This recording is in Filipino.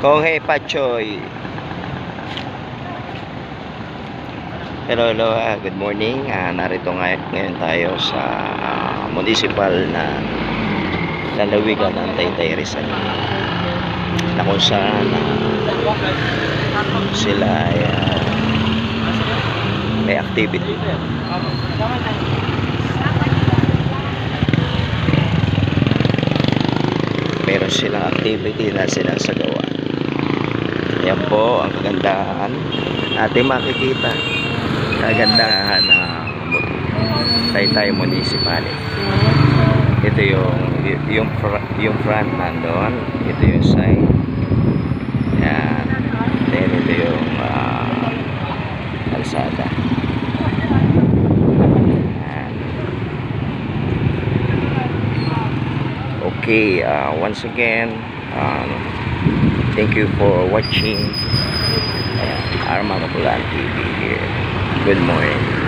Konghe Pachoy. Hello, good morning. Narito ngayon tayo sa municipal na lalawigan ng Taytay Rizal, na kung saan sila ay may activity. Meron silang activity na sinasagawa. Yan po ang kagandahan natin makikita. Kagandahan ng Taytay Municipality. Ito yung front nandoon. Ito yung side. Yan. Then ito yung kalsada. Yan. Okay, once again, thank you for watching Arma Mapulaan TV here. Good morning.